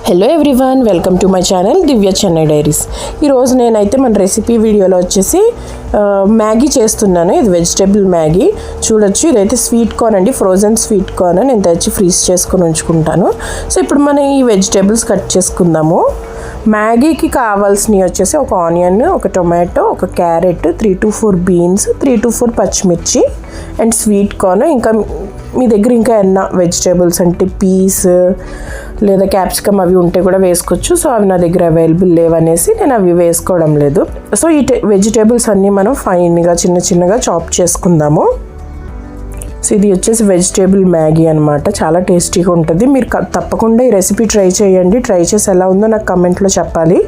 Hello everyone, welcome to my channel Divya Chennai diaries. ఈరోజు నేనైతే మన రెసిపీ వీడియోలో వచ్చేసి మ్యాగీ చేస్తున్నాను. ఇది వెజిటేబుల్ మ్యాగీ చూడొచ్చు. ఇదైతే స్వీట్ కార్న్ అండి, ఫ్రోజన్ స్వీట్ కార్న్. నేను తెచ్చి ఫ్రీజ్ చేసుకొని ఉంచుకుంటాను. సో ఇప్పుడు మనం ఈ వెజిటేబుల్స్ కట్ చేసుకుందాము. మ్యాగీకి కావాల్సినవి వచ్చేసి ఒక ఆనియన్, ఒక టొమాటో, ఒక క్యారెట్, 3 to 4 బీన్స్, 3 to 4 పచ్చిమిర్చి అండ్ స్వీట్ కార్న్. ఇంకా మీ దగ్గర ఇంకా ఏమన్నా వెజిటేబుల్స్ అంటే పీస్ లేదా క్యాప్సికమ్ అవి ఉంటే కూడా వేసుకోవచ్చు. సో అవి నా దగ్గర అవైలబుల్ లేవనేసి నేను అవి వేసుకోవడం లేదు. సో ఈ వెజిటేబుల్స్ అన్నీ మనం ఫైన్గా చిన్న చిన్నగా చాప్ చేసుకుందాము. సో ఇది వచ్చేసి వెజిటేబుల్ మ్యాగీ అనమాట. చాలా టేస్టీగా ఉంటుంది. మీరు తప్పకుండా ఈ రెసిపీ ట్రై చేయండి. ట్రై చేసి ఎలా ఉందో నాకు కమెంట్లో చెప్పాలి.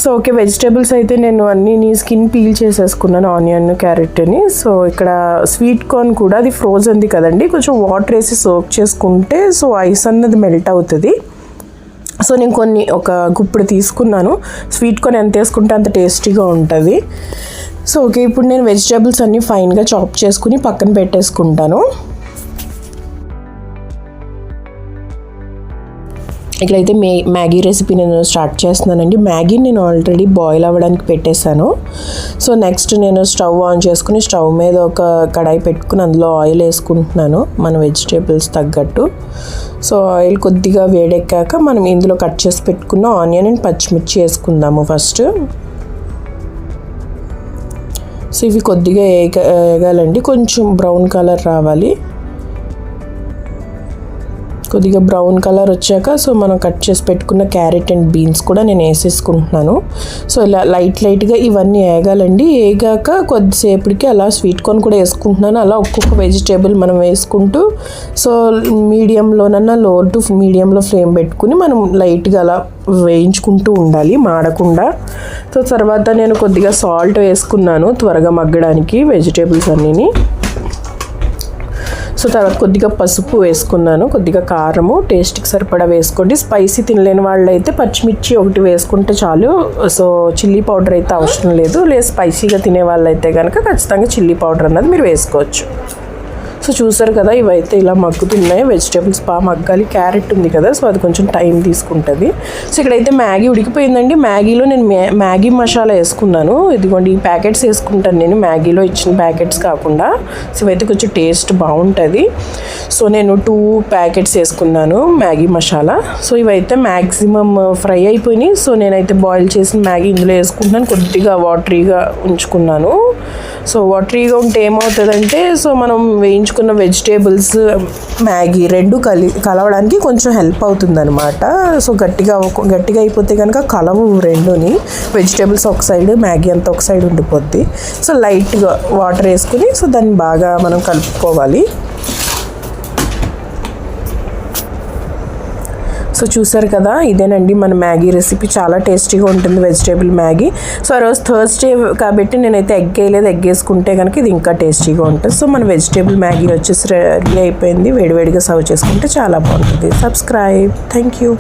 సో ఓకే, వెజిటేబుల్స్ అయితే నేను అన్నీ స్కిన్ పీల్ చేసేసుకున్నాను, ఆనియన్, క్యారెట్ని. సో ఇక్కడ స్వీట్ కార్న్ కూడా అది ఫ్రోజన్ది కదండి, కొంచెం వాటర్ వేసి సోక్ చేసుకుంటే సో ఐస్ అన్నది మెల్ట్ అవుతుంది. సో నేను ఒక గుప్పుడు తీసుకున్నాను. స్వీట్ కార్న్ ఎంత వేసుకుంటే అంత టేస్టీగా ఉంటుంది. సో ఓకే, ఇప్పుడు నేను వెజిటేబుల్స్ అన్నీ ఫైన్గా చాప్ చేసుకుని పక్కన పెట్టేసుకుంటాను. ఇక్కడైతే మ్యాగీ రెసిపీ నేను స్టార్ట్ చేస్తున్నానండి. మ్యాగీ నేను ఆల్రెడీ బాయిల్ అవ్వడానికి పెట్టేశాను. సో నెక్స్ట్ నేను స్టవ్ ఆన్ చేసుకుని స్టవ్ మీద ఒక కడాయి పెట్టుకుని అందులో ఆయిల్ వేసుకుంటున్నాను మన వెజిటేబుల్స్ తగ్గట్టు. సో ఆయిల్ కొద్దిగా వేడెక్కాక మనం ఇందులో కట్ చేసి పెట్టుకున్న ఆనియన్ అండ్ పచ్చిమిర్చి వేసుకుందాము ఫస్ట్. సో ఇవి కొద్దిగా వేగాలండి, కొంచెం బ్రౌన్ కలర్ రావాలి. కొద్దిగా బ్రౌన్ కలర్ వచ్చాక సో మనం కట్ చేసి పెట్టుకున్న క్యారెట్ అండ్ బీన్స్ కూడా నేను వేసేసుకుంటున్నాను. సో ఇలా లైట్గా ఇవన్నీ వేగాలండి. వేగాక కొద్దిసేపటికి అలా స్వీట్ కార్న్ కూడా వేసుకుంటున్నాను. అలా ఒక్కొక్క వెజిటేబుల్ మనం వేసుకుంటూ సో మీడియంలోనన్నా లో టు మీడియంలో ఫ్లేమ్ పెట్టుకుని మనం లైట్గా అలా వేయించుకుంటూ ఉండాలి, మాడకుండా. సో తర్వాత నేను కొద్దిగా సాల్ట్ వేసుకున్నాను త్వరగా మగ్గడానికి వెజిటేబుల్స్ అన్నీని. సో తర్వాత కొద్దిగా పసుపు వేసుకున్నాను, కొద్దిగా కారము టేస్ట్కి సరిపడా వేసుకోండి. స్పైసీ తినలేని వాళ్ళు అయితే పచ్చిమిర్చి ఒకటి వేసుకుంటే చాలు. సో చిల్లీ పౌడర్ అయితే అవసరం లేదు. లేదు స్పైసీగా తినే వాళ్ళు అయితే కనుక ఖచ్చితంగా చిల్లీ పౌడర్ అన్నది మీరు వేసుకోవచ్చు. సో చూసారు కదా, ఇవైతే ఇలా మగ్గుతున్నాయి. వెజిటేబుల్స్ బాగా మగ్గాలి. క్యారెట్ ఉంది కదా, సో అది కొంచెం టైం తీసుకుంటుంది. సో ఇక్కడైతే మ్యాగీ ఉడికిపోయిందండి. మ్యాగీలో నేను మ్యాగీ మసాలా వేసుకున్నాను. ఇదిగోండి ఈ ప్యాకెట్స్ వేసుకుంటాను నేను, మ్యాగీలో ఇచ్చిన ప్యాకెట్స్ కాకుండా. సో ఇవైతే కొంచెం టేస్ట్ బాగుంటుంది. సో నేను 2 ప్యాకెట్స్ వేసుకున్నాను మ్యాగీ మసాలా. సో ఇవైతే మ్యాక్సిమం ఫ్రై అయిపోయినాయి. సో నేనైతే బాయిల్ చేసిన మ్యాగీ ఇందులో వేసుకుంటున్నాను. కొద్దిగా వాటరీగా ఉంచుకున్నాను. సో వాటరీగా ఉంటే ఏమవుతుందంటే సో మనం వేయించుకున్న వెజిటేబుల్స్ మ్యాగీ రెండు కలవడానికి కొంచెం హెల్ప్ అవుతుంది అనమాట. సో గట్టిగా అయిపోతే కనుక కలవు రెండుని. వెజిటేబుల్స్ ఒక సైడ్, మ్యాగీ అంతా ఒక సైడ్ ఉండిపోద్ది. సో లైట్గా వాటర్ వేసుకుని సో దాన్ని బాగా మనం కలుపుకోవాలి. సో చూసారు కదా, ఇదేనండి మన మ్యాగీ రెసిపీ. చాలా టేస్టీగా ఉంటుంది వెజిటేబుల్ మ్యాగీ. సో ఆ రోజు థర్స్డే కాబట్టి నేనైతే ఎగ్ వేయలేదు. ఎగ్ వేసుకుంటే కనుక ఇది ఇంకా టేస్టీగా ఉంటుంది. సో మన వెజిటేబుల్ మ్యాగీ వచ్చేసి రెడీ అయిపోయింది. వేడివేడిగా సర్వ్ చేసుకుంటే చాలా బాగుంటుంది. సబ్స్క్రైబ్. Thank you.